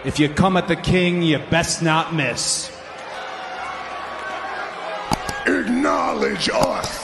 If you come at the king, you best not miss. Acknowledge us.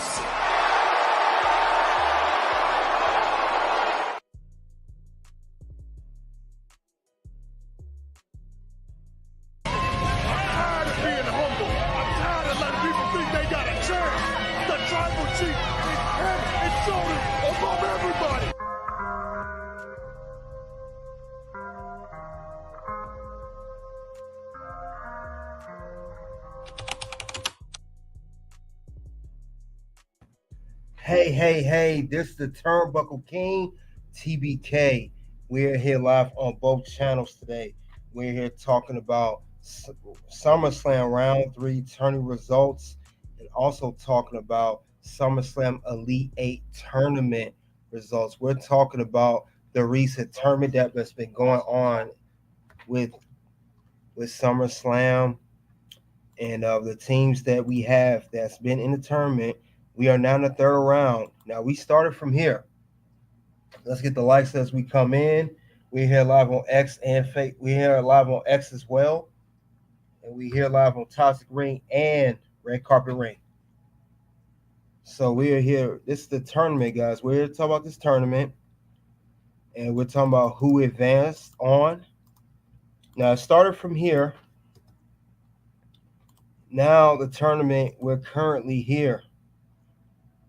Hey, this is the Turnbuckle King, TBK. We're here live on both channels today. We're here talking about Summerslam Round 3 tourney results and also talking about Summerslam Elite 8 tournament results. We're talking about the recent tournament that's been going on with SummerSlam and the teams that we have that's been in the tournament. We are now in the third round. Now, we started from here. Let's get the likes as we come in. We're here live on X and Fake. We're here live on X as well. And we're here live on Toxic Ring and Red Carpet Ring. So we are here. This is the tournament, guys. We're here to talk about this tournament. And we're talking about who advanced on. Now, it started from here. Now, the tournament, we're currently here.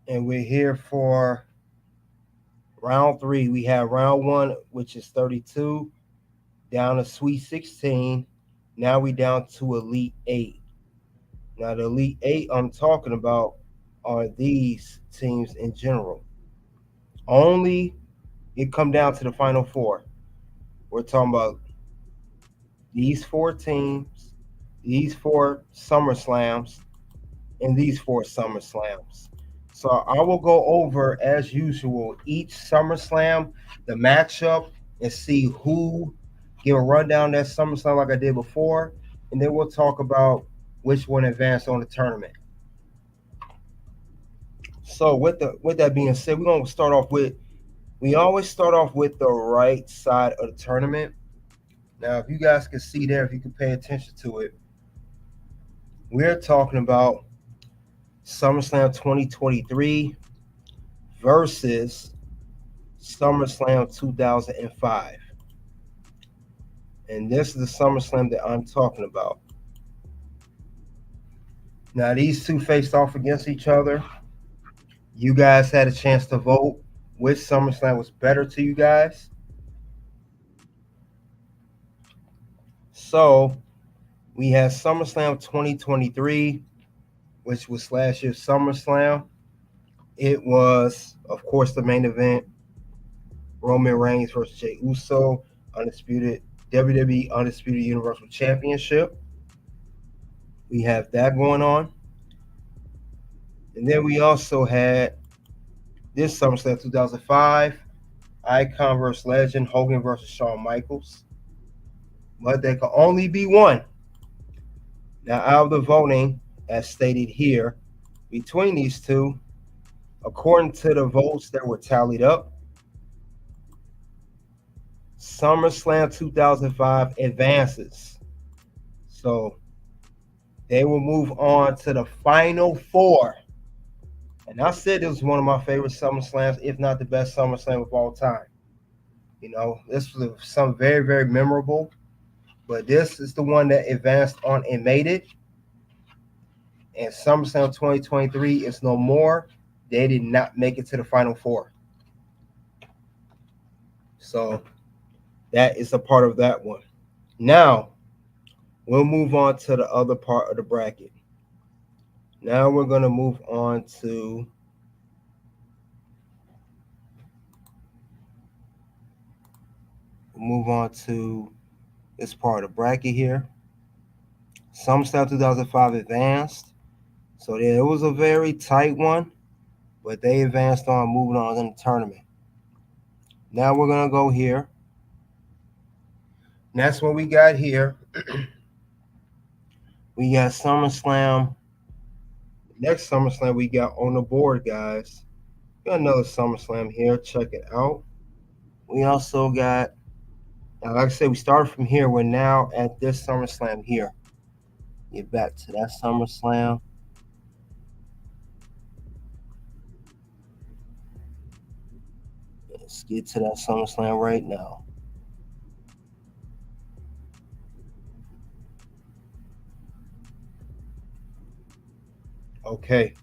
And we're here for round 3. We have round 1, which is 32, down to Sweet 16. Now we down to Elite 8. Now the Elite 8 I'm talking about are these teams in general. Only it come down to the final 4. We're talking about these 4 teams, these 4 SummerSlams, and these 4 SummerSlams. So I will go over, as usual, each SummerSlam, the matchup, and see who, give a rundown of that SummerSlam like I did before, and then we'll talk about which one advanced on the tournament. So with that being said, we're going to start off with, we always start off with the right side of the tournament. Now, if you guys can see there, if you can pay attention to it, we're talking about SummerSlam 2023 versus SummerSlam 2005. And this is the SummerSlam that I'm talking about. Now, these two faced off against each other. You guys had a chance to vote which SummerSlam was better to you guys. So, we had SummerSlam 2023, which was last year's SummerSlam. It was, of course, the main event. Roman Reigns versus Jey Uso, undisputed WWE Undisputed Universal Championship. We have that going on. And then we also had this SummerSlam 2005, Icon versus Legend, Hogan versus Shawn Michaels. But there could only be one. Now, out of the voting, as stated here, between these two, according to the votes that were tallied up, SummerSlam 2005 advances. So they will move on to the final 4. And I said it was one of my favorite SummerSlams, if not the best SummerSlam of all time. You know, this was some very, very memorable. But this is the one that advanced on and made it. And SummerSlam 2023 is no more. They did not make it to the final 4. So that is a part of that one. Now, we'll move on to the other part of the bracket. Now we're going to move on to this part of the bracket here. SummerSlam 2005 advanced. So yeah, it was a very tight one, but they advanced on, moving on in the tournament. Now we're going to go here. And that's what we got here. We got SummerSlam. Next SummerSlam we got on the board, guys. We got another SummerSlam here. Check it out. We also got Now, like I said, we started from here. We're now at this SummerSlam here. Get back to that SummerSlam. Let's get to that SummerSlam right now. Okay.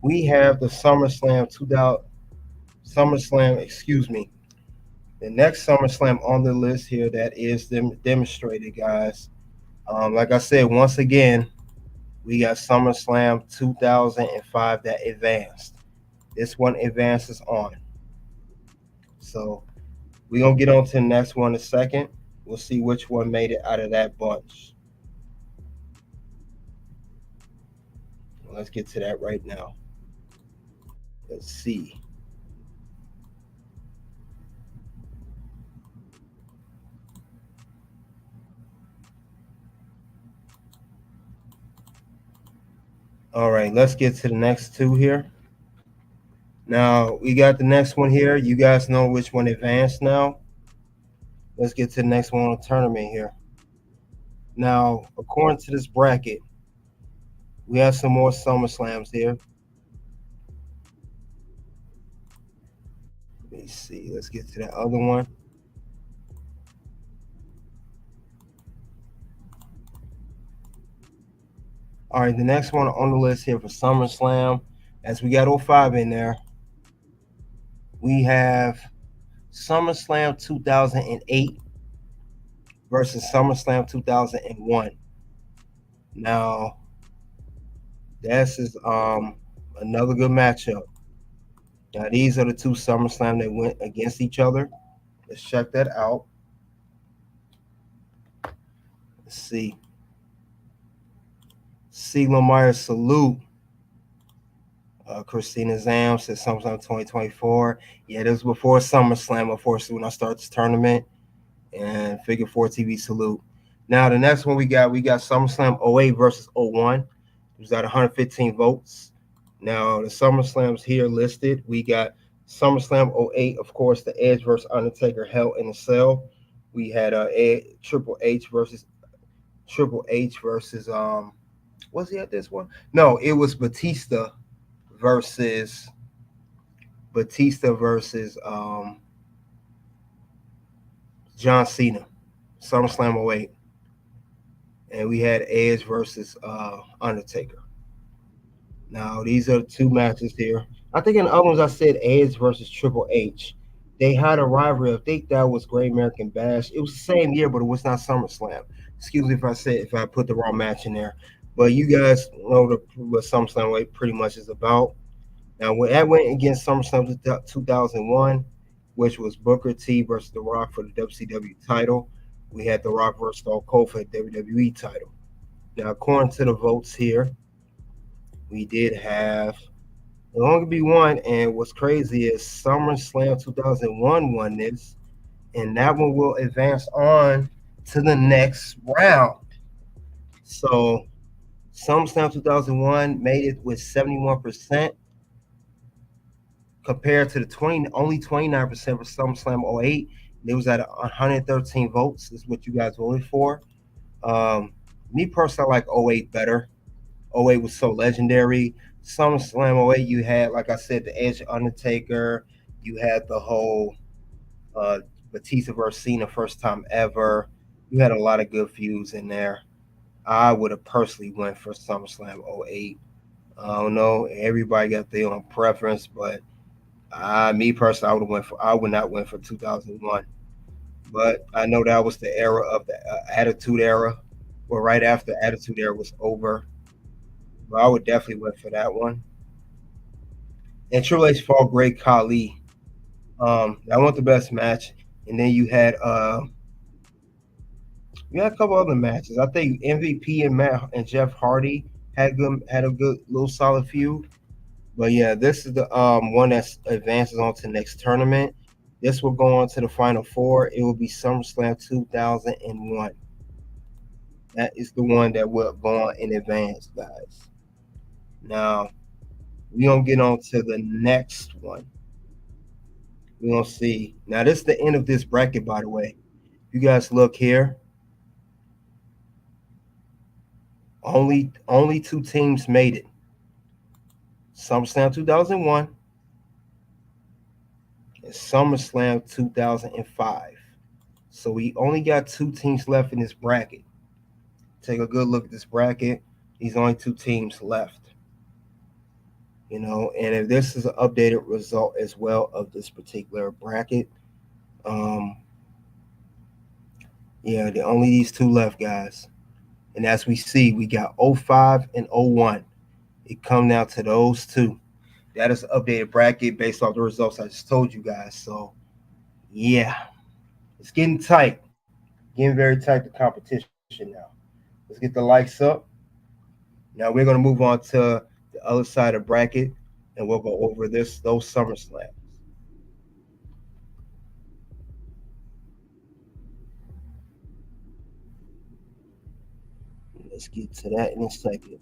We have the SummerSlam 2000. SummerSlam, excuse me. The next SummerSlam on the list here that is demonstrated, guys. Like I said, once again, we got SummerSlam 2005 that advanced. This one advances on. So we're going to get on to the next one in a second. We'll see which one made it out of that bunch. Let's get to that right now. Let's see. All right, let's get to the next two here. Now, we got the next one here. You guys know which one advanced now. Let's get to the next one on the tournament here. Now, according to this bracket, we have some more SummerSlams here. Let me see. Let's get to that other one. All right, the next one on the list here for SummerSlam, as we got 05 in there, we have SummerSlam 2008 versus SummerSlam 2001. Now, this is another good matchup. Now, these are the two SummerSlam that went against each other. Let's check that out. Let's see. Sealand Meyer salute. Christina Zam says SummerSlam 2024. Yeah, this was before SummerSlam, unfortunately, when I start this tournament. And Figure 4 TV salute. Now, the next one we got SummerSlam 08 versus 01. It was at 115 votes. Now, the SummerSlams here listed. We got SummerSlam 08, of course, the Edge versus Undertaker, Hell in a Cell. We had Triple H versus was he at this one? No, it was Batista versus John Cena, SummerSlam 08. And we had Edge versus Undertaker. Now, these are the two matches here. I think in the other ones I said Edge versus Triple H. They had a rivalry. I think that was Great American Bash. It was the same year, but it was not SummerSlam. Excuse me if I put the wrong match in there. But you guys know what SummerSlam pretty much is about. Now, when that went against SummerSlam 2001, which was Booker T versus The Rock for the WCW title, we had The Rock versus Stone Cold for the WWE title. Now, according to the votes here, we did have it only be one, and what's crazy is SummerSlam 2001 won this, and that one will advance on to the next round. So SummerSlam 2001 made it with 71% compared to the only 29% for SummerSlam 08. It was at 113 votes. Is what you guys voted for. Me personally, I like 08 better. 08 was so legendary. SummerSlam 08, you had, like I said, the Edge Undertaker. You had the whole Batista versus Cena, first time ever. You had a lot of good feuds in there. I would have personally went for SummerSlam 08. I don't know. Everybody got their own preference, but me personally, I would not went for 2001. But I know that was the era of the Attitude Era. Well, right after the Attitude Era was over. But I would definitely went for that one. And Triple H fought Great Khali. That wasn't the best match. And then you had a couple other matches. I think MVP and Jeff Hardy had a good little solid feud. But yeah, this is the one that advances on to the next tournament. This will go on to the Final Four. It will be SummerSlam 2001. That is the one that will go on in advance, guys. Now, we're going to get on to the next one. We're gonna see. Now this is the end of this bracket, by the way. You guys look here. Only two teams made it. SummerSlam 2001 and SummerSlam 2005. So we only got two teams left in this bracket. Take a good look at this bracket. These only two teams left. You know, and if this is an updated result as well of this particular bracket, yeah, the only these two left, guys. And as we see, we got 05 and 01. It come down to those two. That is an updated bracket based off the results I just told you guys. So, yeah, it's getting tight. Getting very tight, the competition now. Let's get the lights up. Now we're going to move on to the other side of the bracket, and we'll go over those SummerSlams. Let's get to that in a second.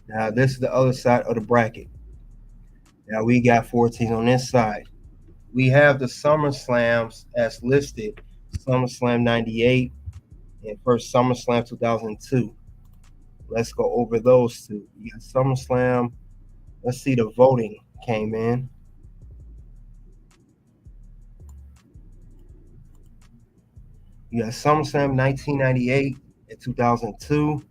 Now this is the other side of the bracket. Now we got 14 on this side. We have the SummerSlams as listed: SummerSlam 98 and first SummerSlam 2002. Let's go over those two. We got SummerSlam. Let's see, the voting came in. You got SummerSlam 1998 and 2002.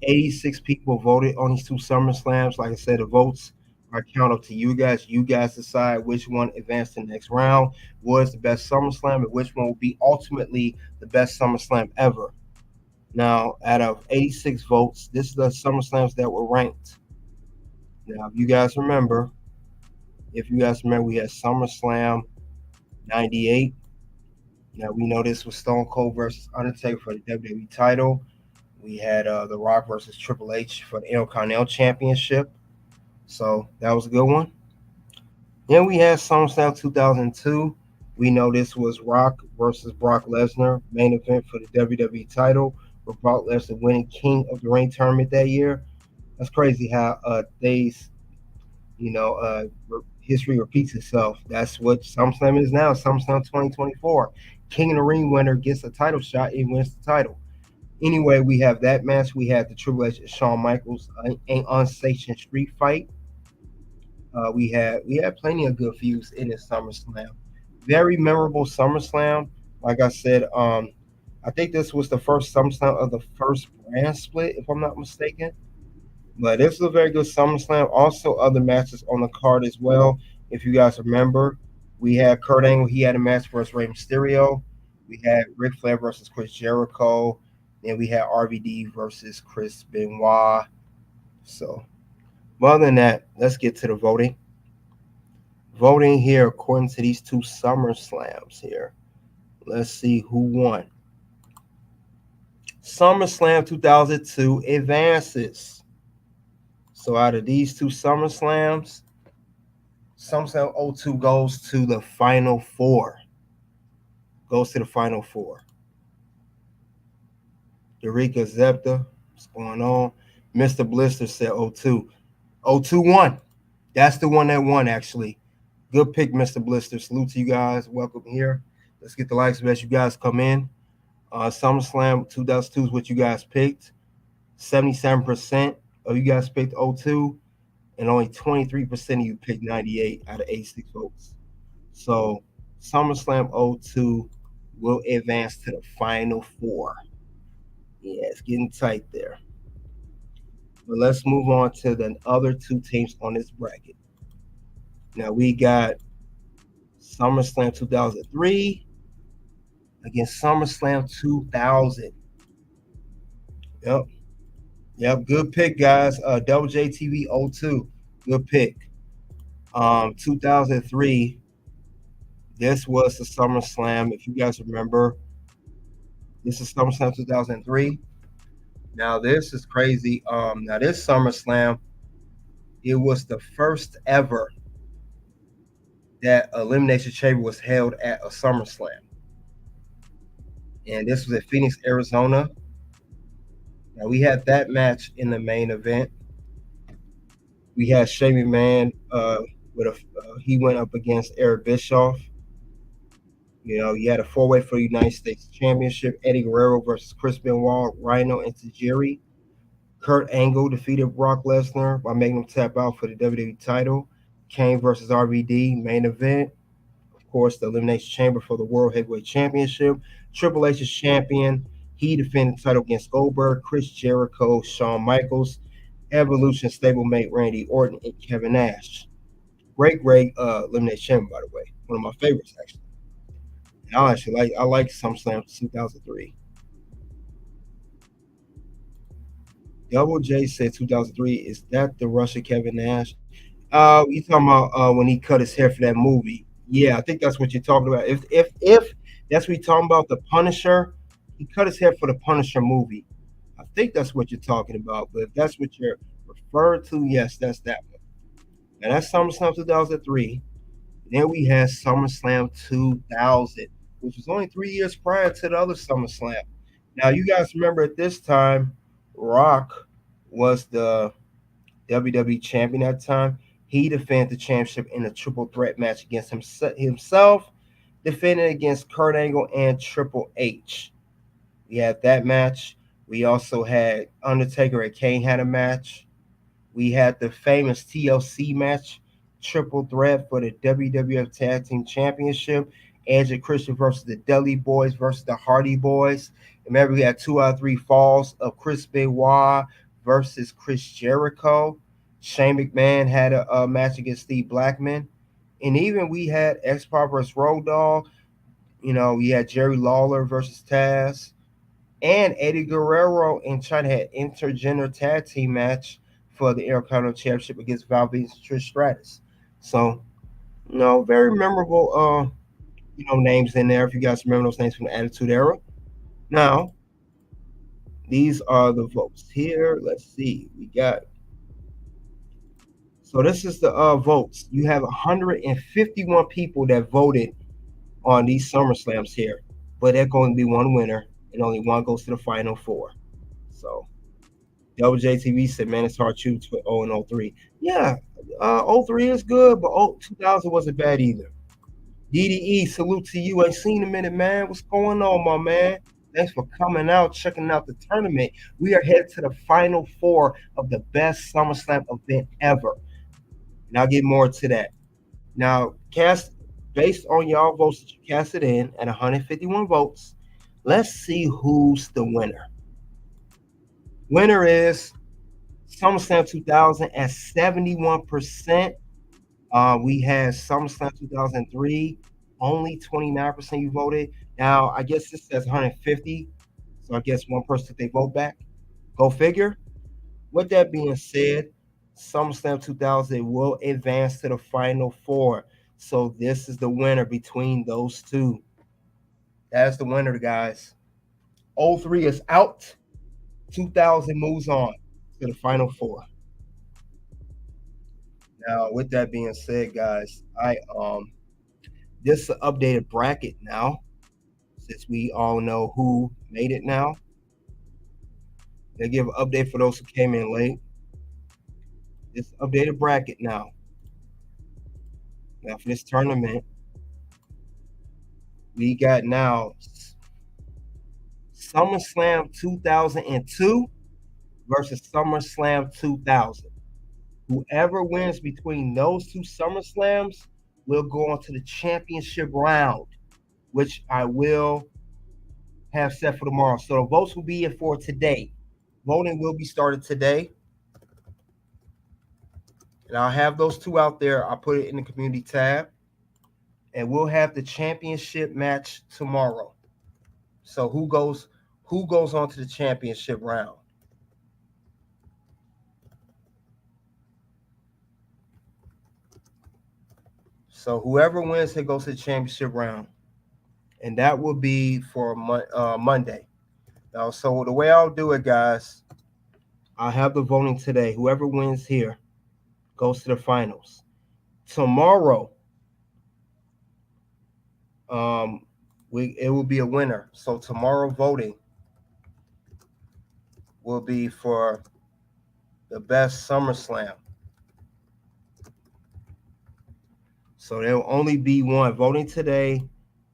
86 people voted on these two SummerSlams. Like I said, the votes are counted up to you guys. You guys decide which one advanced to the next round, was the best SummerSlam, and which one will be ultimately the best SummerSlam ever. Now, out of 86 votes, this is the SummerSlams that were ranked. Now, if you guys remember, we had SummerSlam 98. Now, we know this was Stone Cold versus Undertaker for the WWE title. We had The Rock versus Triple H for the Intercontinental Championship. So that was a good one. Then we had SummerSlam 2002. We know this was Rock versus Brock Lesnar, main event for the WWE title, with Brock Lesnar winning King of the Ring tournament that year. That's crazy how history repeats itself. That's what SummerSlam is now. SummerSlam 2024. King of the Ring winner gets a title shot and wins the title. Anyway, we have that match. We had the Triple H and Shawn Michaels unsanctioned street fight. We had plenty of good feuds in this SummerSlam. Very memorable SummerSlam. Like I said, I think this was the first SummerSlam of the first brand split, if I'm not mistaken. But this was a very good SummerSlam. Also, other matches on the card as well. If you guys remember, we had Kurt Angle. He had a match versus Rey Mysterio. We had Ric Flair versus Chris Jericho. And we had RVD versus Chris Benoit. So, other than that, let's get to the voting. Voting here according to these two SummerSlams here. Let's see who won. SummerSlam 2002 advances. So out of these two SummerSlams, SummerSlam 02 goes to the Final Four. Eureka Zepta, what's going on? Mr. Blister said 02. 02 won. That's the one that won, actually. Good pick, Mr. Blister. Salute to you guys. Welcome here. Let's get the likes as you guys come in. SummerSlam 2002 is what you guys picked. 77% of you guys picked 02, and only 23% of you picked 98 out of 86 votes. So SummerSlam 02 will advance to the Final Four. Yeah, it's getting tight there. But let's move on to the other two teams on this bracket. Now we got SummerSlam 2003 against SummerSlam 2000. Yep, good pick, guys. Double JTV 02, good pick. 2003, this was the SummerSlam. If you guys remember, this is SummerSlam 2003. Now this is crazy. Now this SummerSlam, it was the first ever that Elimination Chamber was held at a SummerSlam. And this was at Phoenix, Arizona. Now we had that match in the main event. We had Shane McMahon he went up against Eric Bischoff. You had a 4-way for the United States Championship. Eddie Guerrero versus Chris Benoit, Rhino, and Tajiri. Kurt Angle defeated Brock Lesnar by making him tap out for the WWE title. Kane versus RVD, main event. Of course, the Elimination Chamber for the World Heavyweight Championship. Triple H is champion. He defended the title against Goldberg, Chris Jericho, Shawn Michaels, Evolution stablemate Randy Orton, and Kevin Nash. Great Elimination Chamber, by the way. One of my favorites, actually. And I like SummerSlam 2003. Double J said 2003. Is that the Russia Kevin Nash? You talking about when he cut his hair for that movie? Yeah, I think that's what you're talking about. If that's what you're talking about, the Punisher, he cut his hair for the Punisher movie. I think that's what you're talking about. But if that's what you're referring to, yes, that's that one. And that's SummerSlam 2003. Then we had SummerSlam 2000, which was only 3 years prior to the other SummerSlam. Now, you guys remember at this time, Rock was the WWE champion at the time. He defended the championship in a triple threat match against himself, defending against Kurt Angle and Triple H. We had that match. We also had Undertaker and Kane had a match. We had the famous TLC match, triple threat for the WWF Tag Team Championship. Edge and Christian versus the Dudley Boys versus the Hardy Boys. Remember, we had 2 out of 3 falls of Chris Benoit versus Chris Jericho. Shane McMahon had a match against Steve Blackman. And even we had X-Pac versus Road Dogg. We had Jerry Lawler versus Taz. And Eddie Guerrero and China had intergender tag team match for the Intercontinental Championship against Val Venis and Trish Stratus. So, very memorable names in there, if you guys remember those names from the Attitude Era. Now, these are the votes here. Let's see. So this is the votes. You have 151 people that voted on these SummerSlams here, but there's going to be one winner, and only one goes to the final 4. So, WJTV said, man, it's hard to choose between 0 and 03. Yeah, 03 is good, but 2000 wasn't bad either. DDE, salute to you. Ain't seen a minute, man. What's going on, my man? Thanks for coming out, checking out the tournament. We are headed to the final 4 of the best SummerSlam event ever. And I'll get more to that. Now, based on y'all votes that you casted in at 151 votes, let's see who's the winner. Winner is SummerSlam 2000 at 71%. We had SummerSlam 2003, only 29% you voted. Now, I guess this says 150, so I guess one person took their vote back. Go figure. With that being said, SummerSlam 2000 will advance to the final 4. So this is the winner between those two. That's the winner, guys. 03 is out. 2000 moves on to the final 4. Now, with that being said, guys, this is an updated bracket now, since we all know who made it now. They give an update for those who came in late. This updated bracket now. Now for this tournament, we got now SummerSlam 2002 versus SummerSlam 2000. Whoever wins between those two SummerSlams will go on to the championship round, which I will have set for tomorrow. So the votes will be in for today. Voting will be started today. And I'll have those two out there. I'll put it in the community tab. And we'll have the championship match tomorrow. So who goes on to the championship round? So whoever wins, it goes to the championship round. And that will be for Monday. Now, so the way I'll do it, guys, I'll have the voting today. Whoever wins here goes to the finals. Tomorrow, it will be a winner. So tomorrow voting will be for the best SummerSlam. So there'll only be one voting today.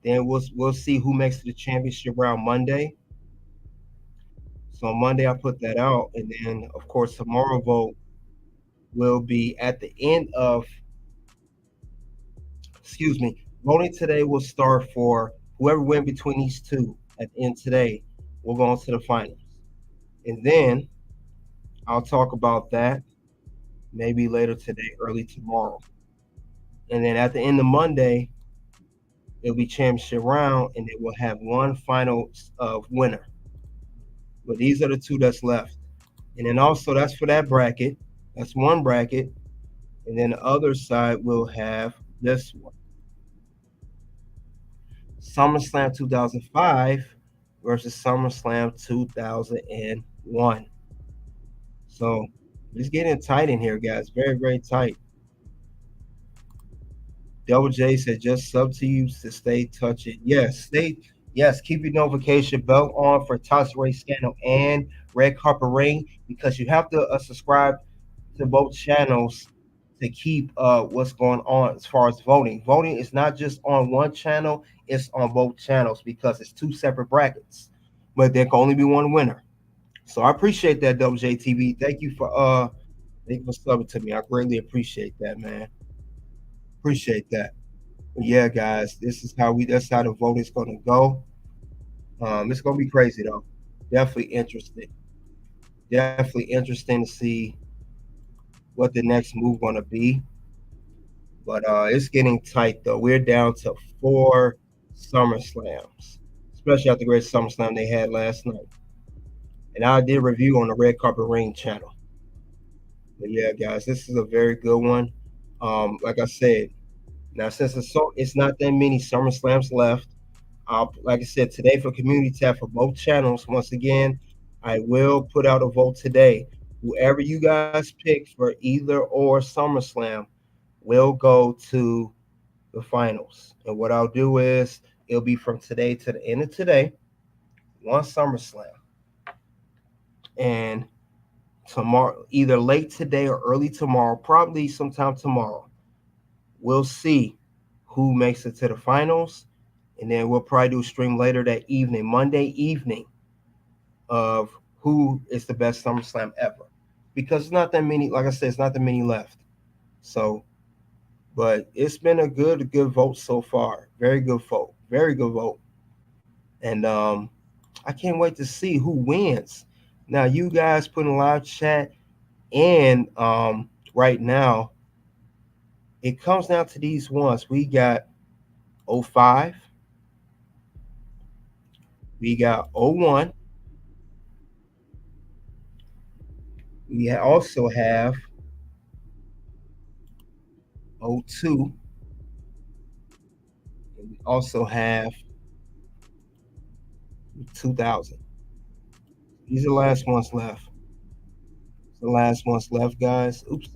Then we'll see who makes it to the championship round Monday. So on Monday I put that out, and then of course tomorrow vote will be at the end of. Excuse me. Voting today will start for whoever win between these two at the end today. We'll go on to the finals, and then I'll talk about that maybe later today, early tomorrow. And then at the end of Monday, it'll be championship round, and then we'll have one final winner. But these are the two that's left. And then also that's for that bracket. That's one bracket. And then the other side will have this one. SummerSlam 2005 versus SummerSlam 2001. So it's getting tight in here, guys. Very, very tight. Double J said, just sub to you to stay touching. Yes, keep your notification bell on for Toss Ray Scandal and Red Carpet Ring, because you have to subscribe to both channels to keep what's going on as far as voting. Voting is not just on one channel, it's on both channels because it's two separate brackets. But there can only be one winner. So I appreciate that, WJTV. Thank you for subbing to me. I greatly appreciate that, man. Appreciate that. But yeah, guys, that's how the vote is gonna go. It's gonna be crazy though. Definitely interesting. Definitely interesting to see what the next move gonna be. But it's getting tight though. We're down to 4 SummerSlams, especially after the great SummerSlam they had last night. And I did review on the Red Carpet Ring channel. But yeah, guys, this is a very good one. Like I said, now since it's not that many SummerSlams left. Like I said, today for community tab for both channels. Once again, I will put out a vote today. Whoever you guys pick for either or SummerSlam will go to the finals. And what I'll do is it'll be from today to the end of today, one SummerSlam. And tomorrow, either late today or early tomorrow, probably sometime tomorrow, we'll see who makes it to the finals. And then we'll probably do a stream later that evening, Monday evening, of who is the best SummerSlam ever. Because it's not that many, like I said, it's not that many left. So, but it's been a good vote so far. Very good vote. Very good vote. And I can't wait to see who wins. Now, you guys put in live chat, and right now, it comes down to these ones. We got 05. We got 01. We also have 02. And we also have 2000. These are the last ones left. The last ones left, guys. Oops.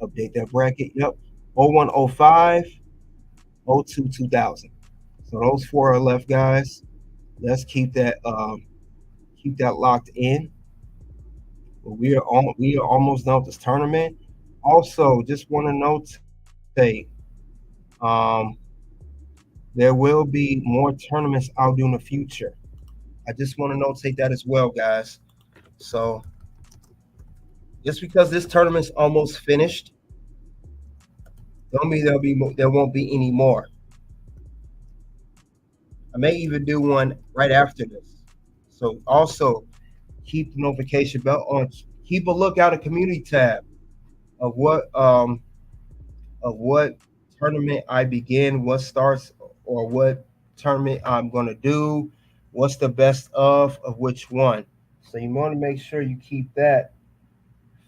Update that bracket. Yep. 01, 05, 02, 2000. So those 4 are left, guys. Let's keep that locked in. But we are almost done with this tournament. Also, just want to notate, there will be more tournaments I'll do in the future. I just want to notate that as well, guys. So just because this tournament's almost finished, don't mean there won't be any more. I may even do one right after this. So also keep the notification bell on. Keep a lookout at community tab of what tournament I begin, what starts, or what tournament I'm gonna do, what's the best of which one. So you want to make sure you keep that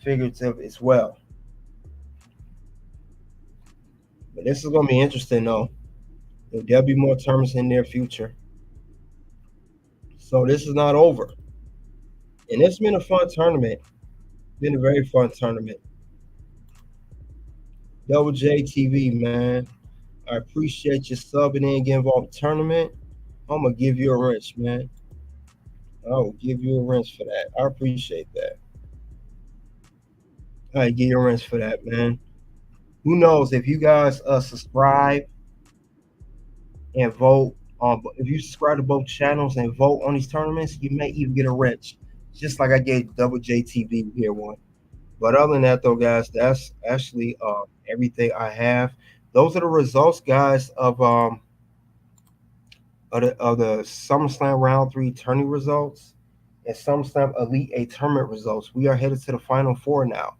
figurative as well. But this is gonna be interesting though. There'll be more tournaments in the near future. So this is not over. And it's been a fun tournament. Been a very fun tournament. Double J TV, man. I appreciate you subbing in and getting involved in the tournament. I'm gonna give you a wrench, man. I will give you a wrench for that. I appreciate that. I give you a wrench for that, man. who knows if you guys subscribe and vote if you subscribe to both channels and vote on these tournaments, you may even get a wrench, just like I gave Double JTV here one. But other than that, though, guys, that's actually everything I have. Those are the results, guys, of the SummerSlam Round 3 tourney results and SummerSlam Elite 8 tournament results. We are headed to the Final Four now.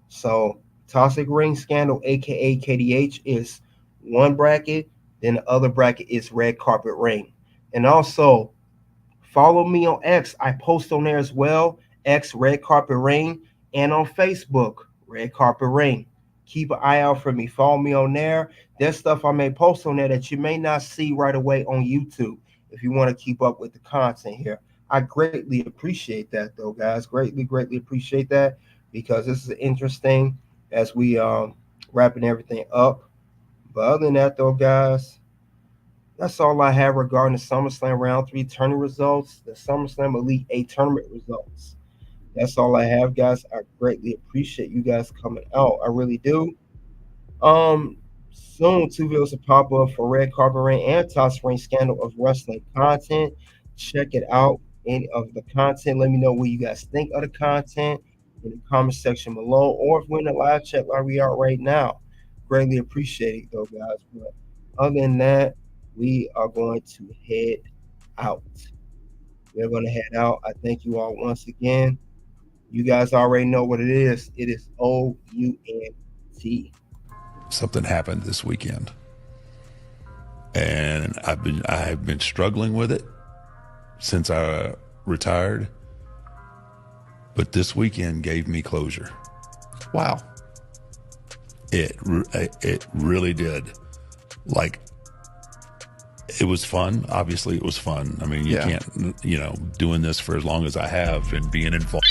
So Toxic Ring Scandal, aka KDH, is one bracket. Then the other bracket is Red Carpet Ring. And also follow me on X. I post on there as well. X Red Carpet Ring, and on Facebook, Red Carpet Ring. Keep an eye out for me. Follow me on there. There's stuff I may post on there that you may not see right away on YouTube if you want to keep up with the content here. I greatly appreciate that, though, guys. Greatly appreciate that, because this is interesting as we wrapping everything up. But other than that, though, guys, that's all I have regarding the SummerSlam Round 3 tournament results, the SummerSlam Elite 8 tournament results. That's all I have, guys. I greatly appreciate you guys coming out. I really do. Soon 2 videos will pop up for Red Carpet Ring and Toss Ring Scandal of wrestling content. Check it out. Any of the content, let me know what you guys think of the content in the comment section below, or if we're in the live chat like we are right now. Greatly appreciate it, though, guys. But other than that, we are going to head out. We're going to head out. I thank you all once again. You guys already know what it is. It is OUNT. Something happened this weekend, and I have been struggling with it since I retired. But this weekend gave me closure. Wow. It really did. Like, it was fun. Obviously, it was fun. I mean, you can't, doing this for as long as I have and being involved.